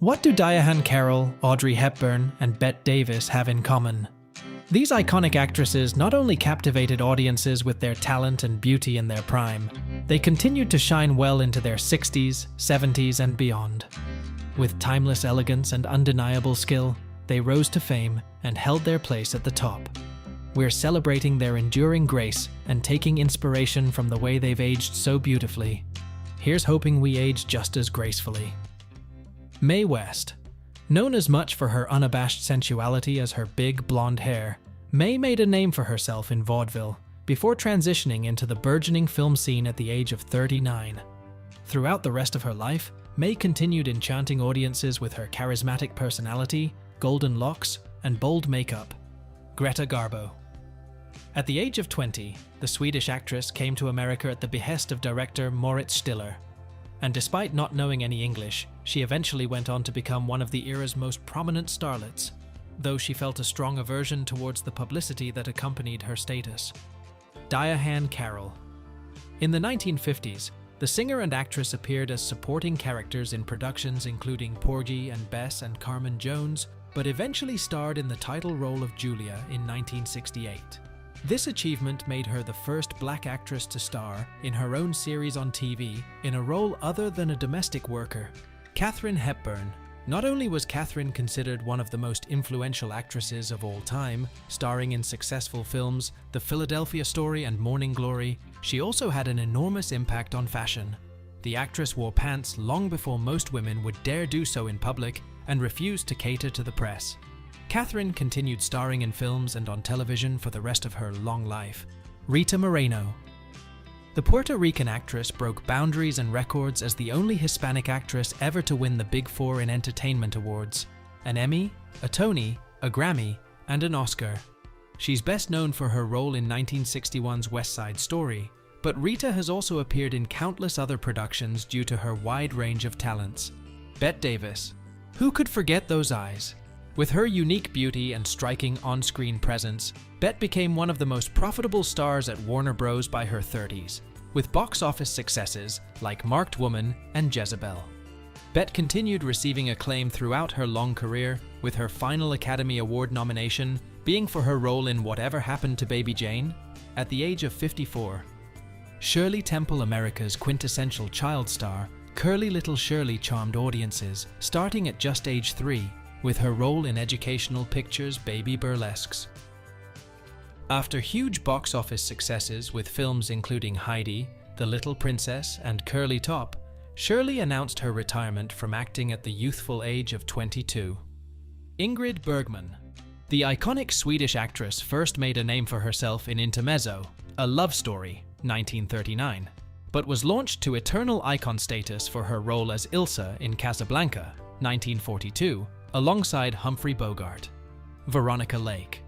What do Diahann Carroll, Audrey Hepburn, and Bette Davis have in common? These iconic actresses not only captivated audiences with their talent and beauty in their prime, they continued to shine well into their 60s, 70s, and beyond. With timeless elegance and undeniable skill, they rose to fame and held their place at the top. We're celebrating their enduring grace and taking inspiration from the way they've aged so beautifully. Here's hoping we age just as gracefully. Mae West. Known as much for her unabashed sensuality as her big blonde hair, Mae made a name for herself in vaudeville before transitioning into the burgeoning film scene at the age of 39. Throughout the rest of her life, Mae continued enchanting audiences with her charismatic personality, golden locks, and bold makeup. Greta Garbo. At the age of 20, the Swedish actress came to America at the behest of director Moritz Stiller. And despite not knowing any English, she eventually went on to become one of the era's most prominent starlets, though she felt a strong aversion towards the publicity that accompanied her status. Diahann Carroll. In the 1950s, the singer and actress appeared as supporting characters in productions including Porgy and Bess and Carmen Jones, but eventually starred in the title role of Julia in 1968. This achievement made her the first black actress to star in her own series on TV in a role other than a domestic worker. Katharine Hepburn. Not only was Katharine considered one of the most influential actresses of all time, starring in successful films The Philadelphia Story and Morning Glory, she also had an enormous impact on fashion. The actress wore pants long before most women would dare do so in public and refused to cater to the press. Katharine continued starring in films and on television for the rest of her long life. Rita Moreno. The Puerto Rican actress broke boundaries and records as the only Hispanic actress ever to win the Big Four in entertainment awards: an Emmy, a Tony, a Grammy, and an Oscar. She's best known for her role in 1961's West Side Story, but Rita has also appeared in countless other productions due to her wide range of talents. Bette Davis. Who could forget those eyes? With her unique beauty and striking on-screen presence, Bette became one of the most profitable stars at Warner Bros. By her 30s, with box office successes like Marked Woman and Jezebel. Bette continued receiving acclaim throughout her long career, with her final Academy Award nomination being for her role in Whatever Happened to Baby Jane at the age of 54. Shirley Temple. America's quintessential child star, curly little Shirley charmed audiences starting at just age 3, with her role in educational pictures Baby Burlesques. After huge box office successes with films including Heidi, The Little Princess, and Curly Top, Shirley announced her retirement from acting at the youthful age of 22. Ingrid Bergman. The iconic Swedish actress first made a name for herself in Intermezzo, A Love Story, 1939, but was launched to eternal icon status for her role as Ilsa in Casablanca, 1942, alongside Humphrey Bogart. Veronica Lake.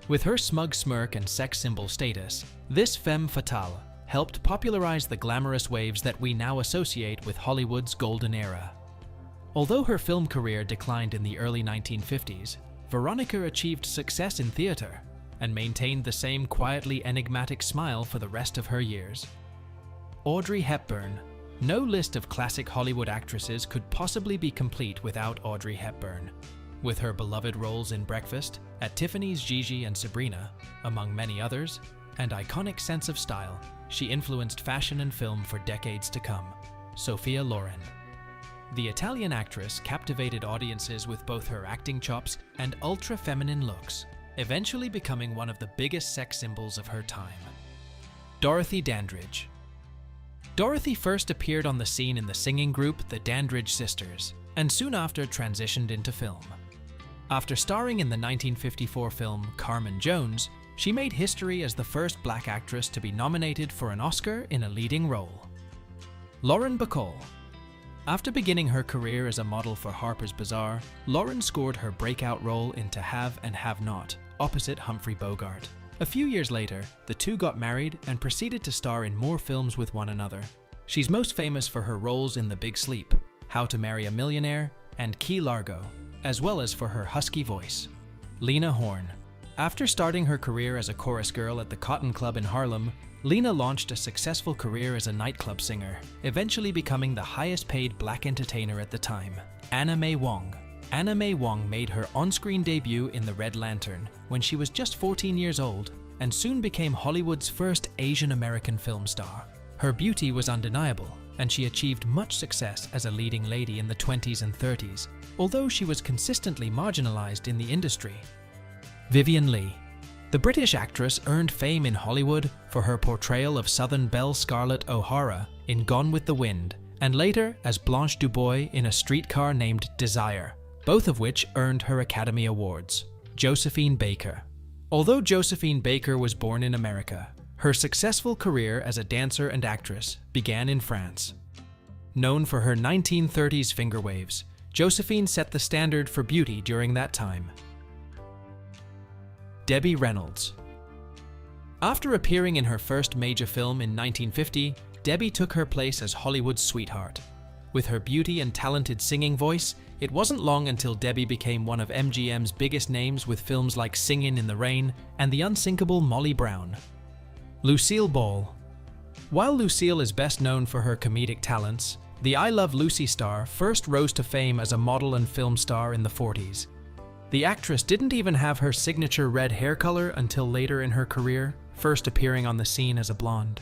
With her smug smirk and sex symbol status, this femme fatale helped popularize the glamorous waves that we now associate with Hollywood's golden era. Although her film career declined in the early 1950s, Veronica achieved success in theater and maintained the same quietly enigmatic smile for the rest of her years. Audrey Hepburn. No list of classic Hollywood actresses could possibly be complete without Audrey Hepburn. With her beloved roles in Breakfast, At Tiffany's, Gigi, and Sabrina, among many others, and iconic sense of style, she influenced fashion and film for decades to come. Sophia Loren. The Italian actress captivated audiences with both her acting chops and ultra-feminine looks, eventually becoming one of the biggest sex symbols of her time. Dorothy Dandridge. Dorothy first appeared on the scene in the singing group the Dandridge Sisters, and soon after transitioned into film. After starring in the 1954 film Carmen Jones, she made history as the first black actress to be nominated for an Oscar in a leading role. Lauren Bacall. After beginning her career as a model for Harper's Bazaar, Lauren scored her breakout role in To Have and Have Not, opposite Humphrey Bogart. A few years later, the two got married and proceeded to star in more films with one another. She's most famous for her roles in The Big Sleep, How to Marry a Millionaire, and Key Largo, as well as for her husky voice. Lena Horne. After starting her career as a chorus girl at the Cotton Club in Harlem, Lena launched a successful career as a nightclub singer, eventually becoming the highest-paid black entertainer at the time, Anna May Wong. Anna May Wong made her on-screen debut in The Red Lantern when she was just 14 years old and soon became Hollywood's first Asian American film star. Her beauty was undeniable, and she achieved much success as a leading lady in the 20s and 30s, although she was consistently marginalized in the industry. Vivien Leigh. The British actress earned fame in Hollywood for her portrayal of Southern belle Scarlett O'Hara in Gone with the Wind, and later as Blanche DuBois in A Streetcar Named Desire, both of which earned her Academy Awards. Josephine Baker. Although Josephine Baker was born in America, her successful career as a dancer and actress began in France. Known for her 1930s finger waves, Josephine set the standard for beauty during that time. Debbie Reynolds. After appearing in her first major film in 1950, Debbie took her place as Hollywood's sweetheart. With her beauty and talented singing voice, it wasn't long until Debbie became one of MGM's biggest names with films like Singin' in the Rain and the unsinkable Molly Brown. Lucille Ball. While Lucille is best known for her comedic talents, the I Love Lucy star first rose to fame as a model and film star in the 40s. The actress didn't even have her signature red hair color until later in her career, first appearing on the scene as a blonde.